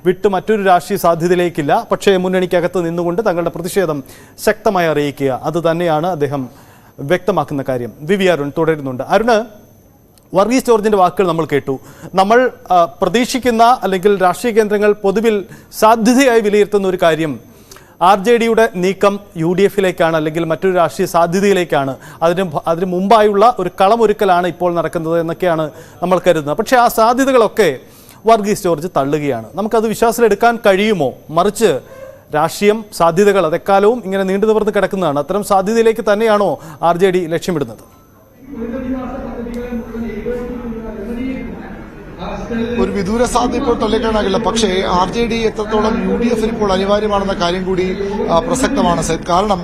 വിട്ട് മറ്റൊരു രാഷ്ട്രീയ സാധ്യതയിലേക്കില്ല. പക്ഷേ മുന്നണിക്കകത്ത് നിന്നുകൊണ്ട് തങ്ങളുടെ പ്രതിഷേധം ശക്തമായി അറിയിക്കുക, അത് തന്നെയാണ് അദ്ദേഹം വ്യക്തമാക്കുന്ന കാര്യം. വി അരുൺ തുടരുന്നുണ്ട്. അരുണ്, വർഗീസ് ജോർജിന്റെ വാക്കുകൾ നമ്മൾ കേട്ടു. നമ്മൾ പ്രതീക്ഷിക്കുന്ന അല്ലെങ്കിൽ രാഷ്ട്രീയ കേന്ദ്രങ്ങൾ പൊതുവിൽ സാധ്യതയായി വിലയിരുത്തുന്ന ഒരു കാര്യം RJDയുടെ നീക്കം UDFിലേക്കാണ്, അല്ലെങ്കിൽ മറ്റൊരു രാഷ്ട്രീയ സാധ്യതയിലേക്കാണ്, അതിന് മുമ്പായുള്ള ഒരു കളമൊരുക്കലാണ് ഇപ്പോൾ നടക്കുന്നത് എന്നൊക്കെയാണ് നമ്മൾ കരുതുന്നത്. പക്ഷേ ആ സാധ്യതകളൊക്കെ വർഗീസ് ജോർജ് തള്ളുകയാണ്. നമുക്കത് വിശ്വാസത്തിലെടുക്കാൻ കഴിയുമോ? മറിച്ച് രാഷ്ട്രീയം സാധ്യതകൾ അതെക്കാലവും ഇങ്ങനെ നീണ്ടു നിവർന്ന് കിടക്കുന്നതാണ്. അത്തരം സാധ്യതയിലേക്ക് തന്നെയാണോ RJD ലക്ഷ്യമിടുന്നത്? ഒരു വിദൂര സാധ്യത ഇപ്പോൾ തള്ളിക്കാനാകില്ല. പക്ഷേ RJD എത്രത്തോളം UDFിന് ഇപ്പോൾ അനിവാര്യമാണെന്ന കാര്യം കൂടി പ്രസക്തമാണ് സൈദ്. കാരണം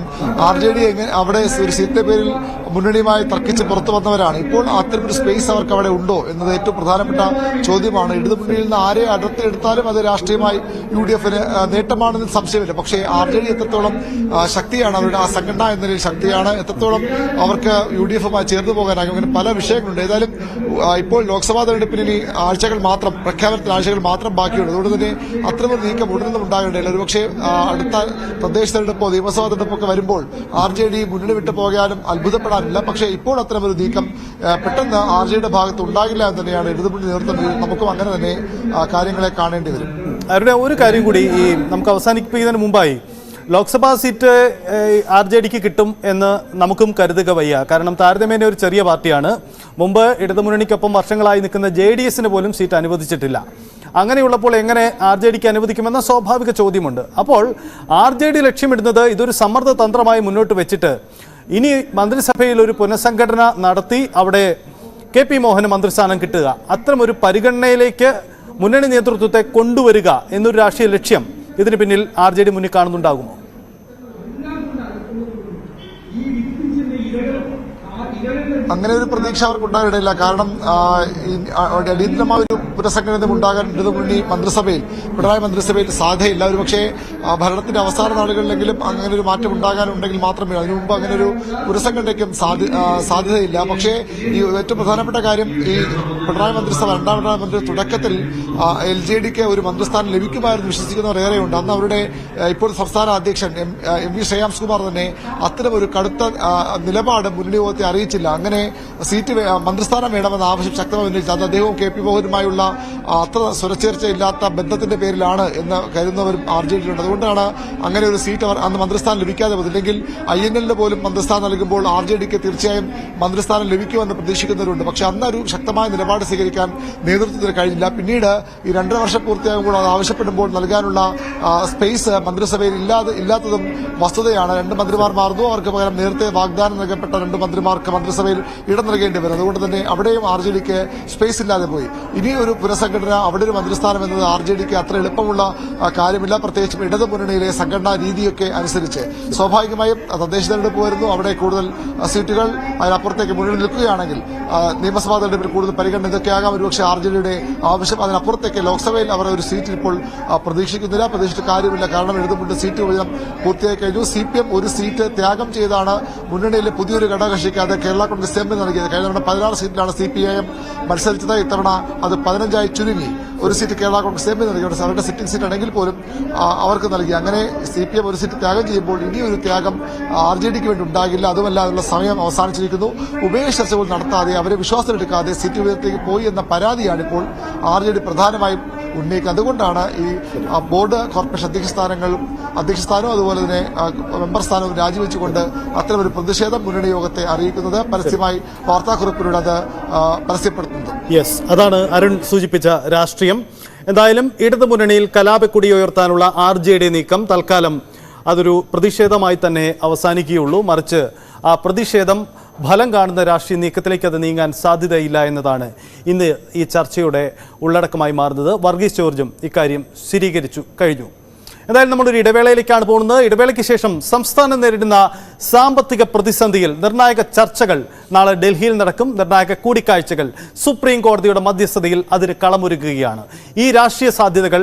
RJD അവിടെ ഒരു സീറ്റിന്റെ പേരിൽ മുന്നണിയുമായി തർക്കിച്ച് പുറത്തു വന്നവരാണ്. ഇപ്പോൾ അത്തരമൊരു സ്പേസ് അവർക്ക് അവിടെ ഉണ്ടോ എന്നത് ഏറ്റവും പ്രധാനപ്പെട്ട ചോദ്യമാണ്. ഇടതുമുന്നണിയിൽ നിന്ന് ആരെ അടർത്തിയെടുത്താലും അത് രാഷ്ട്രീയമായി UDFിന് നേട്ടമാണെന്ന് സംശയമില്ല. പക്ഷേ RJD എത്രത്തോളം ശക്തിയാണ്, അവരുടെ ആ സംഘടന എന്ന നിലയിൽ ശക്തിയാണ്, എത്രത്തോളം അവർക്ക് UDFുമായി ചേർന്ന് പോകാനാകും, അങ്ങനെ പല വിഷയങ്ങളുണ്ട്. ഏതായാലും ഇപ്പോൾ ലോക്സഭാ തെരഞ്ഞെടുപ്പിന് ഇനി പ്രഖ്യാപനത്തിന് ആഴ്ചകൾ മാത്രം ബാക്കിയുണ്ട്. അതുകൊണ്ട് തന്നെ അത്തരമൊരു നീക്കം ഉടനൊന്നും ഉണ്ടാകേണ്ടതില്ല. ഒരുപക്ഷെ അടുത്ത തദ്ദേശ തെരഞ്ഞെടുപ്പോ നിയമസഭാ തെരഞ്ഞെടുപ്പൊക്കെ വരുമ്പോൾ RJD മുന്നണി വിട്ടു പോകാനും അത്ഭുതപ്പെടാനില്ല. പക്ഷേ ഇപ്പോൾ അത്തരമൊരു നീക്കം പെട്ടെന്ന് RJDയുടെ ഭാഗത്ത് ഉണ്ടാകില്ല എന്ന് തന്നെയാണ് ഇടതുമുന്നണി നേതൃത്വം. നമുക്കും അങ്ങനെ തന്നെ കാര്യങ്ങളെ കാണേണ്ടി വരും. അവരുടെ ഒരു കാര്യം കൂടി നമുക്ക് അവസാനിപ്പിക്കുന്നതിന് മുമ്പായി, ലോക്സഭാ സീറ്റ് RJDക്ക് കിട്ടും എന്ന് നമുക്കും കരുതുക വയ്യ. കാരണം താരതമ്യേന ഒരു ചെറിയ പാർട്ടിയാണ്. മുമ്പ് ഇടതുമുന്നണിക്കൊപ്പം വർഷങ്ങളായി നിൽക്കുന്ന JDSന് പോലും സീറ്റ് അനുവദിച്ചിട്ടില്ല. അങ്ങനെയുള്ളപ്പോൾ എങ്ങനെ RJDക്ക് അനുവദിക്കുമെന്ന സ്വാഭാവിക ചോദ്യമുണ്ട്. അപ്പോൾ RJD ലക്ഷ്യമിടുന്നത് ഇതൊരു സമ്മർദ്ദ തന്ത്രമായി മുന്നോട്ട് വെച്ചിട്ട് ഇനി മന്ത്രിസഭയിൽ ഒരു പുനഃസംഘടന നടത്തി അവിടെ KP മോഹന് മന്ത്രിസ്ഥാനം കിട്ടുക, അത്തരമൊരു പരിഗണനയിലേക്ക് മുന്നണി നേതൃത്വത്തെ കൊണ്ടുവരിക എന്നൊരു രാഷ്ട്രീയ ലക്ഷ്യം ഇതിന് പിന്നിൽ RJD മുന്നിൽ കാണുന്നുണ്ടാകുമോ? അങ്ങനെ ഒരു പ്രതീക്ഷ അവർക്ക് ഉണ്ടാകില്ല. കാരണം അടിയന്തരമായ ഒരു പുനഃസംഘടന ഉണ്ടാകാൻ ഇടതുമുന്നണി മന്ത്രിസഭയിൽ, പിണറായി മന്ത്രിസഭയിൽ സാധ്യതയില്ല. ഒരു പക്ഷേ ഭരണത്തിന്റെ അവസാന നാളുകളിലെങ്കിലും അങ്ങനെ ഒരു മാറ്റം ഉണ്ടാകാനുണ്ടെങ്കിൽ മാത്രമേ, അതിനു മുമ്പ് അങ്ങനെ ഒരു പുനഃസംഘടനയ്ക്കും സാധ്യതയില്ല. പക്ഷേ ഈ ഏറ്റവും പ്രധാനപ്പെട്ട കാര്യം, ഈ പിണറായി മന്ത്രിസഭ, രണ്ടാം പിണറായി മന്ത്രി തുടക്കത്തിൽ LJDക്ക് ഒരു മന്ത്രിസ്ഥാനം ലഭിക്കുമായിരുന്നു വിശ്വസിക്കുന്നവർ ഏറെയുണ്ട്. അന്ന് അവരുടെ ഇപ്പോൾ സംസ്ഥാന അധ്യക്ഷൻ MV ശ്രേയാംസ് കുമാർ തന്നെ അത്തരം ഒരു കടുത്ത നിലപാട് മുന്നണി യോഗത്തെ അറിയിച്ചില്ല. അങ്ങനെ സീറ്റ് മന്ത്രിസ്ഥാനം വേണമെന്ന ആവശ്യം ശക്തമായി ഉന്നയിച്ചത് അത് അദ്ദേഹവും KP മോഹനുമായുള്ള അത്ര സ്വരച്ചേർച്ചയില്ലാത്ത ബന്ധത്തിന്റെ പേരിലാണ് എന്ന് കരുതുന്നവരും RJDയിലുണ്ട്. അതുകൊണ്ടാണ് അങ്ങനെ ഒരു സീറ്റ് അവർ അന്ന് മന്ത്രിസ്ഥാനം ലഭിക്കാതെ പോയത്. ഇല്ലെങ്കിൽ INL പോലും മന്ത്രിസ്ഥാനം നൽകുമ്പോൾ RJDക്ക് തീർച്ചയായും മന്ത്രിസ്ഥാനം ലഭിക്കുമെന്ന് പ്രതീക്ഷിക്കുന്നവരുണ്ട്. പക്ഷെ അന്നൊരു ശക്തമായ നിലപാട് സ്വീകരിക്കാൻ നേതൃത്വത്തിന് കഴിഞ്ഞില്ല. പിന്നീട് ഈ 2.5 വർഷം പൂർത്തിയാകുമ്പോൾ അത് ആവശ്യപ്പെടുമ്പോൾ നൽകാനുള്ള സ്പേസ് മന്ത്രിസഭയിൽ ഇല്ലാത്തതും വസ്തുതയാണ്. 2 മന്ത്രിമാർ മാറുന്നു, അവർക്ക് പകരം നേരത്തെ വാഗ്ദാനം നൽകപ്പെട്ട 2 മന്ത്രിമാർക്ക് മന്ത്രിസഭയിൽ ഇടം നൽകേണ്ടി വരും. അതുകൊണ്ട് തന്നെ അവിടെയും RJDക്ക് സ്പേസ് ഇല്ലാതെ പോയി. ഇനി ഒരു പുനഃസംഘടന, അവിടെ ഒരു മന്ത്രിസ്ഥാനം എന്നത് RJDക്ക് അത്ര എളുപ്പമുള്ള കാര്യമില്ല. പ്രത്യേകിച്ചും ഇടതുമുന്നണിയിലെ സംഘടനാ രീതിയൊക്കെ അനുസരിച്ച് സ്വാഭാവികമായും തദ്ദേശ തെരഞ്ഞെടുപ്പ് വരുന്നു, അവിടെ കൂടുതൽ സീറ്റുകൾ അതിനപ്പുറത്തേക്ക് മുന്നിൽ നിൽക്കുകയാണെങ്കിൽ നിയമസഭാ തെരഞ്ഞെടുപ്പിൽ കൂടുതൽ പരിഗണന ഇതൊക്കെയാകാം ഒരുപക്ഷെ RJDയുടെ ആവശ്യം. അതിനപ്പുറത്തേക്ക് ലോക്സഭയിൽ അവർ ഒരു സീറ്റ് ഇപ്പോൾ പ്രതീക്ഷിക്കുന്നില്ല, പ്രതീക്ഷിച്ചിട്ട് കാര്യമില്ല. കാരണം ഇടതുമുന്നണി സീറ്റ് വിഭജനം പൂർത്തിയായി കഴിഞ്ഞു. CPM ഒരു സീറ്റ് ത്യാഗം ചെയ്താണ് മുന്നണിയിലെ പുതിയൊരു ഘടകകക്ഷിക്ക് അത് കേരള കോൺഗ്രസ് എം നൽകിയത്. കഴിഞ്ഞ തവണ 16 സീറ്റിലാണ് CPIM മത്സരിച്ചത്. ഇത്തവണ അത് 15 ചുരുങ്ങി. ഒരു സീറ്റ് കേരള കോൺഗ്രസ് എം നൽകി, അവരുടെ സിറ്റിംഗ് സീറ്റ് ആണെങ്കിൽ പോലും അവർക്ക് നൽകി. അങ്ങനെ CPM ഒരു സീറ്റ് ത്യാഗം ചെയ്യുമ്പോൾ ഇനിയൊരു ത്യാഗം RJDക്ക് വേണ്ടി ഉണ്ടാകില്ല. അതുമല്ല, അതിനുള്ള സമയം അവസാനിച്ചിരിക്കുന്നു. ഉഭയ ചർച്ചകൾ നടത്താതെ, അവരെ വിശ്വാസത്തിലെടുക്കാതെ സീറ്റ് വിഭജനത്തിലേക്ക് പോയി എന്ന പരാതിയാണ് ഇപ്പോൾ RJD പ്രധാനമായും ഉന്നയിക്കുന്നത്. അതുകൊണ്ടാണ് ഈ ബോർഡ് കോർപ്പറേഷൻ അധ്യക്ഷ സ്ഥാനവും അതുപോലെ തന്നെ മെമ്പർ സ്ഥാനവും രാജിവെച്ചുകൊണ്ട് അത്തരമൊരു പ്രതിഷേധം മുന്നണി യോഗത്തെ അറിയിക്കുന്നത്, പരസ്യമായി വാർത്താക്കുറിപ്പിലൂടെ അത് പരസ്യപ്പെടുത്തുന്നത്. യെസ്, അതാണ് അരുൺ സൂചിപ്പിച്ച രാഷ്ട്രീയം. എന്തായാലും ഇടതുമുന്നണിയിൽ കലാപക്കൊടി ഉയർത്താനുള്ള RJD നീക്കം തൽക്കാലം അതൊരു പ്രതിഷേധമായി തന്നെ അവസാനിക്കുകയുള്ളൂ. മറിച്ച് ആ പ്രതിഷേധം ഫലം കാണുന്ന രാഷ്ട്രീയ നീക്കത്തിലേക്ക് അത് നീങ്ങാൻ സാധ്യതയില്ല എന്നതാണ് ഇന്ന് ഈ ചർച്ചയുടെ ഉള്ളടക്കമായി മാറുന്നത്. വർഗീസ് ജോർജും ഇക്കാര്യം സ്ഥിരീകരിച്ചു കഴിഞ്ഞു. എന്തായാലും നമ്മളൊരു ഇടവേളയിലേക്കാണ് പോകുന്നത്. ഇടവേളയ്ക്ക് ശേഷം സംസ്ഥാനം നേരിടുന്ന സാമ്പത്തിക പ്രതിസന്ധിയിൽ നിർണായക ചർച്ചകൾ നാളെ ഡൽഹിയിൽ നടക്കും. നിർണായക കൂടിക്കാഴ്ചകൾ സുപ്രീം കോടതിയുടെ മധ്യസ്ഥതയിൽ അതിന് കളമൊരുക്കുകയാണ്. ഈ രാഷ്ട്രീയ സാധ്യതകൾ,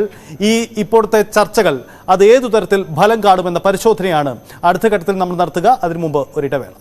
ഈ ഇപ്പോഴത്തെ ചർച്ചകൾ അത് ഏതു തരത്തിൽ ഫലം കാണുമെന്ന പരിശോധനയാണ് അടുത്ത ഘട്ടത്തിൽ നമ്മൾ നടത്തുക. അതിനു മുമ്പ് ഒരു ഇടവേള.